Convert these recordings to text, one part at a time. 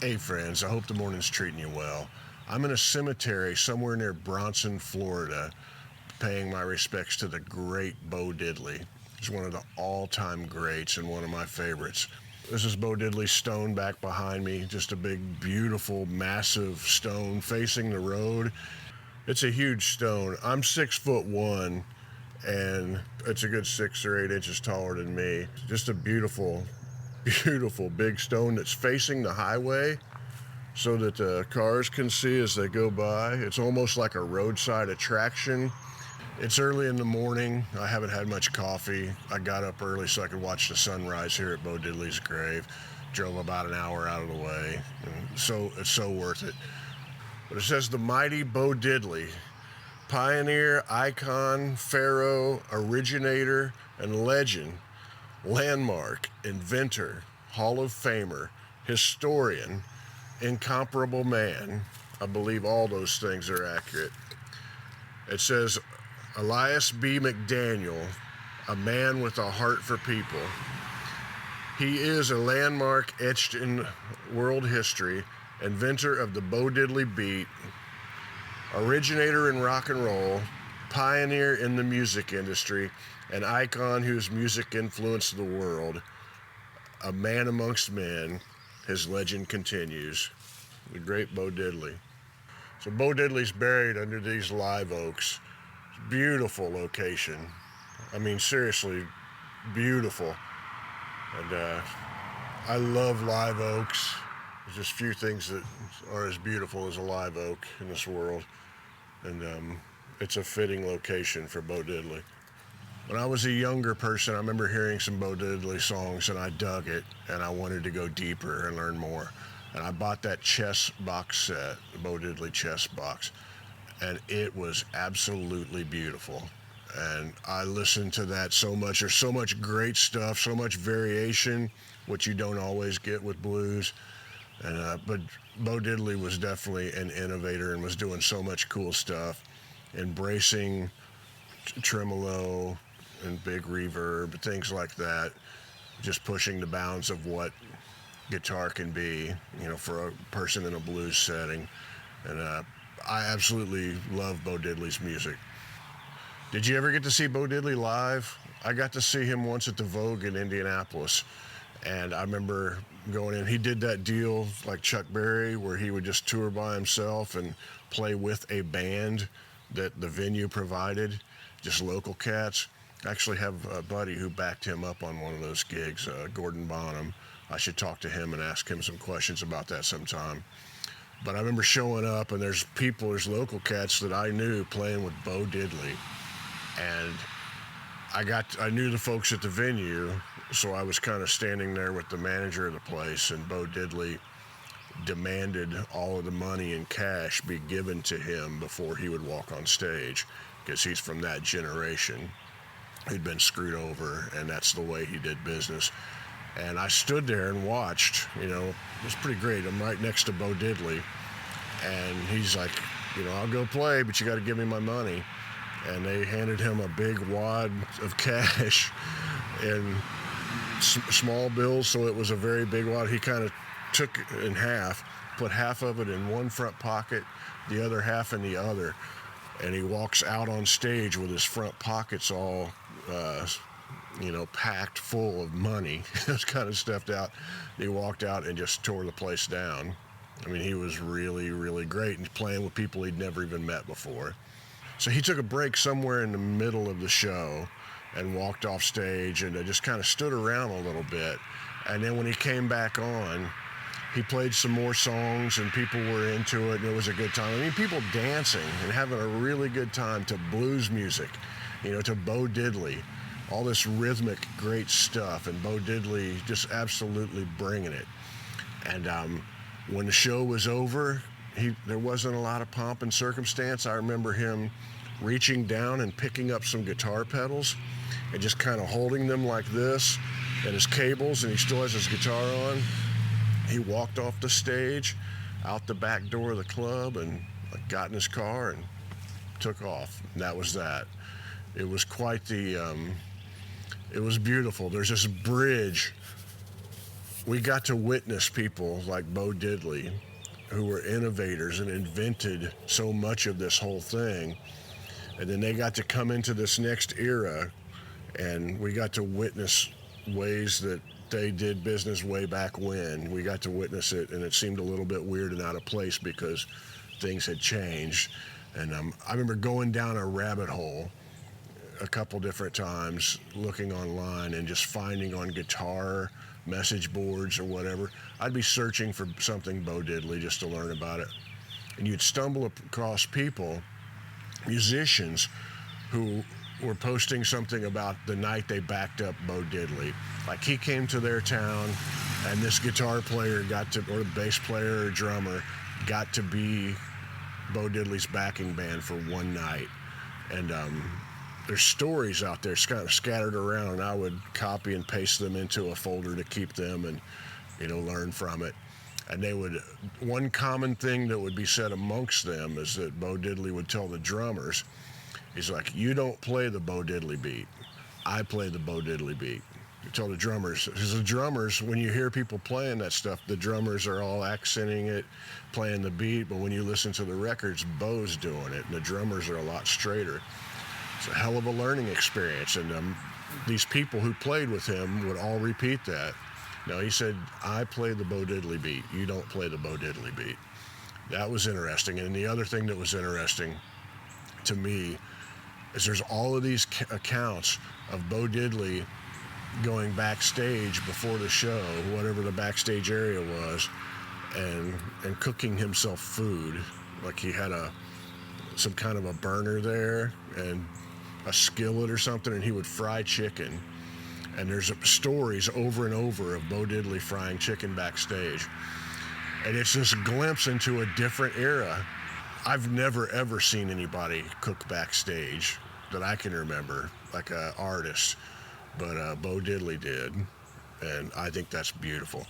Hey friends, I hope the morning's treating you well. I'm in a cemetery somewhere near Bronson, Florida, paying my respects to the great Bo Diddley. He's one of the all-time greats and one of my favorites. This is Bo Diddley's stone back behind me, just a big, beautiful, massive stone facing the road. It's a huge stone. I'm 6'1", and it's a good 6 or 8 inches taller than me. Just a beautiful, beautiful big stone that's facing the highway so that the cars can see as they go by. It's almost like a roadside attraction. It's early in the morning. I haven't had much coffee. I got up early so I could watch the sunrise here at Bo Diddley's grave. Drove about an hour out of the way, and so it's so worth it. But it says the mighty Bo Diddley, pioneer, icon, pharaoh, originator, and legend, landmark, inventor, Hall of Famer, historian, incomparable man. I believe all those things are accurate. It says Elias B. McDaniel, a man with a heart for people. He is a landmark etched in world history, inventor of the Bo Diddley beat, originator in rock and roll, pioneer in the music industry, an icon whose music influenced the world, a man amongst men. His legend continues. The great Bo Diddley. So Bo Diddley's buried under these live oaks. Beautiful location. I mean, seriously, beautiful. And I love live oaks. There's just few things that are as beautiful as a live oak in this world. And it's a fitting location for Bo Diddley. When I was a younger person, I remember hearing some Bo Diddley songs, and I dug it, and I wanted to go deeper and learn more. And I bought that chess box set, the Bo Diddley chess box, and it was absolutely beautiful. And I listened to that so much. There's so much great stuff, so much variation, which you don't always get with blues. And but Bo Diddley was definitely an innovator and was doing so much cool stuff, embracing tremolo and big reverb, things like that, just pushing the bounds of what guitar can be, for a person in a blues setting. And I absolutely love Bo Diddley's music. Did you ever get to see Bo Diddley live? I got to see him once at the Vogue in Indianapolis, and I remember going in. He did that deal like Chuck Berry where he would just tour by himself and play with a band that the venue provided, just local cats. I actually have a buddy who backed him up on one of those gigs, Gordon Bonham. I should talk to him and ask him some questions about that sometime. But I remember showing up, and there's local cats that I knew playing with Bo Diddley. And I knew the folks at the venue, so I was kind of standing there with the manager of the place, and Bo Diddley demanded all of the money in cash be given to him before he would walk on stage, because he's from that generation. He'd been screwed over, and that's the way he did business. And I stood there and watched. It was pretty great. I'm right next to Bo Diddley, and he's like, I'll go play, but you got to give me my money. And they handed him a big wad of cash and small bills, so it was a very big wad. He kind of took it in half, put half of it in one front pocket, the other half in the other, and he walks out on stage with his front pockets all packed full of money. It was kind of stuffed out. He walked out and just tore the place down. I mean, he was really, really great, and playing with people he'd never even met before. So he took a break somewhere in the middle of the show and walked off stage, and just kind of stood around a little bit. And then when he came back on, he played some more songs, and people were into it, and it was a good time. I mean, people dancing and having a really good time to blues music, to Bo Diddley, all this rhythmic, great stuff, and Bo Diddley just absolutely bringing it. And when the show was over, there wasn't a lot of pomp and circumstance. I remember him reaching down and picking up some guitar pedals and just kind of holding them like this, and his cables, and he still has his guitar on. He walked off the stage, out the back door of the club, and got in his car and took off. And that was that. It was quite it was beautiful. There's this bridge we got to witness people like Bo Diddley, who were innovators and invented so much of this whole thing. And then they got to come into this next era, and we got to witness ways that they did business way back when. We got to witness it, and it seemed a little bit weird and out of place because things had changed. And I remember going down a rabbit hole a couple different times, looking online and just finding on guitar message boards or whatever. I'd be searching for something Bo Diddley just to learn about it. And you'd stumble across people, musicians, who were posting something about the night they backed up Bo Diddley. Like he came to their town and this guitar player got to, or bass player or drummer, got to be Bo Diddley's backing band for one night. And there's stories out there kind of scattered around, and I would copy and paste them into a folder to keep them and, learn from it. And they would, one common thing that would be said amongst them is that Bo Diddley would tell the drummers, he's like, you don't play the Bo Diddley beat. I play the Bo Diddley beat. You tell the drummers, because the drummers, when you hear people playing that stuff, the drummers are all accenting it, playing the beat, but when you listen to the records, Bo's doing it, and the drummers are a lot straighter. It's a hell of a learning experience, and these people who played with him would all repeat that. Now, he said, I play the Bo Diddley beat. You don't play the Bo Diddley beat. That was interesting. And the other thing that was interesting to me is there's all of these accounts of Bo Diddley going backstage before the show, whatever the backstage area was, and cooking himself food. Like he had some kind of a burner there and a skillet or something, and he would fry chicken. And there's stories over and over of Bo Diddley frying chicken backstage. And it's this glimpse into a different era. I've never, ever seen anybody cook backstage that I can remember, like an artist. But Bo Diddley did, and I think that's beautiful.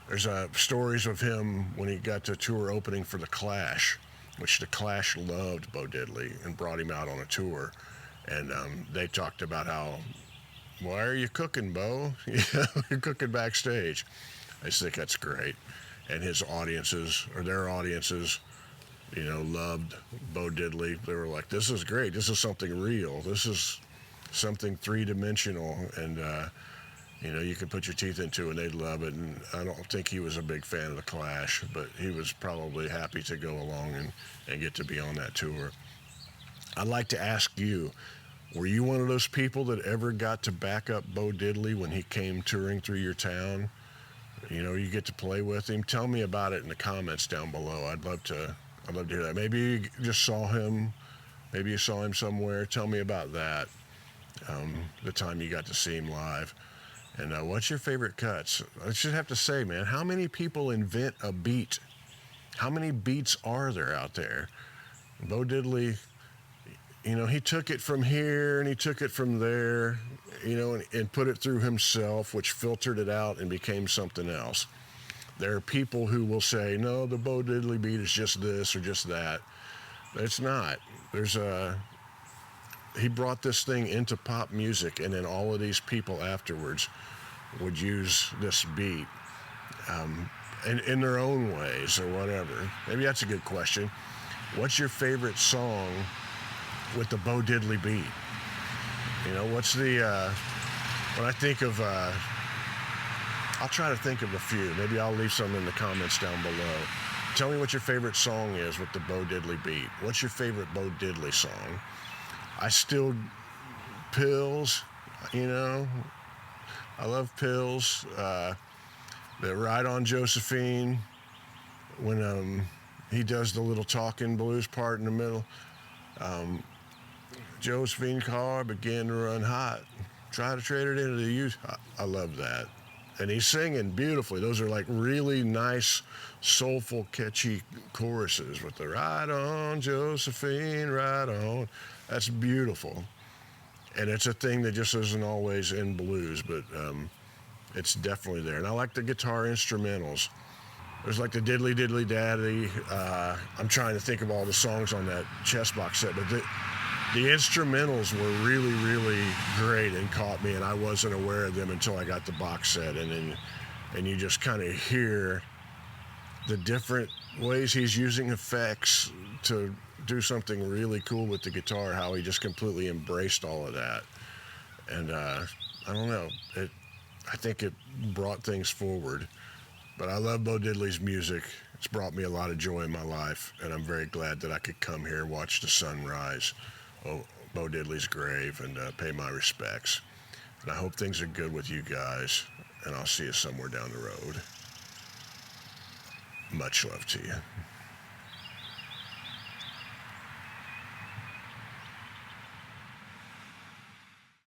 There's stories of him when he got to tour opening for The Clash, which The Clash loved Bo Diddley and brought him out on a tour. And they talked about how, why are you cooking, Bo? You're cooking backstage. I just think that's great. And his audiences, or their audiences, loved Bo Diddley. They were like, this is great. This is something real. This is something three-dimensional, and you can put your teeth into, and they'd love it. And I don't think he was a big fan of The Clash, but he was probably happy to go along and get to be on that tour. I'd like to ask you, were you one of those people that ever got to back up Bo Diddley when he came touring through your town? You get to play with him. Tell me about it in the comments down below. I'd love to hear that. Maybe you just saw him. Maybe you saw him somewhere. Tell me about that. The time you got to see him live. And what's your favorite cuts? I should have to say, man, how many people invent a beat? How many beats are there out there? Bo Diddley, he took it from here and he took it from there, and put it through himself, which filtered it out and became something else. There are people who will say, no, the Bo Diddley beat is just this or just that. It's not. He brought this thing into pop music, and then all of these people afterwards would use this beat in their own ways or whatever. Maybe that's a good question. What's your favorite song with the Bo Diddley beat? What's the, when I think of, I'll try to think of a few. Maybe I'll leave some in the comments down below. Tell me what your favorite song is with the Bo Diddley beat. What's your favorite Bo Diddley song? Pills, I love Pills. The Ride on Josephine, when he does the little talking blues part in the middle. Josephine car began to run hot. Try to trade it into the use. I love that. And he's singing beautifully. Those are like really nice, soulful, catchy choruses with the ride on, Josephine, ride on. That's beautiful. And it's a thing that just isn't always in blues, but it's definitely there. And I like the guitar instrumentals. There's like the Diddley Diddley Daddy. I'm trying to think of all the songs on that chess box set, but the instrumentals were really, really great and caught me, and I wasn't aware of them until I got the box set, and then and you just kind of hear the different ways he's using effects to do something really cool with the guitar, how he just completely embraced all of that. And I don't know, I think it brought things forward. But I love Bo Diddley's music. It's brought me a lot of joy in my life, and I'm very glad that I could come here and watch the sunrise, Bo Diddley's grave, and pay my respects. And I hope things are good with you guys, and I'll see you somewhere down the road. Much love to you.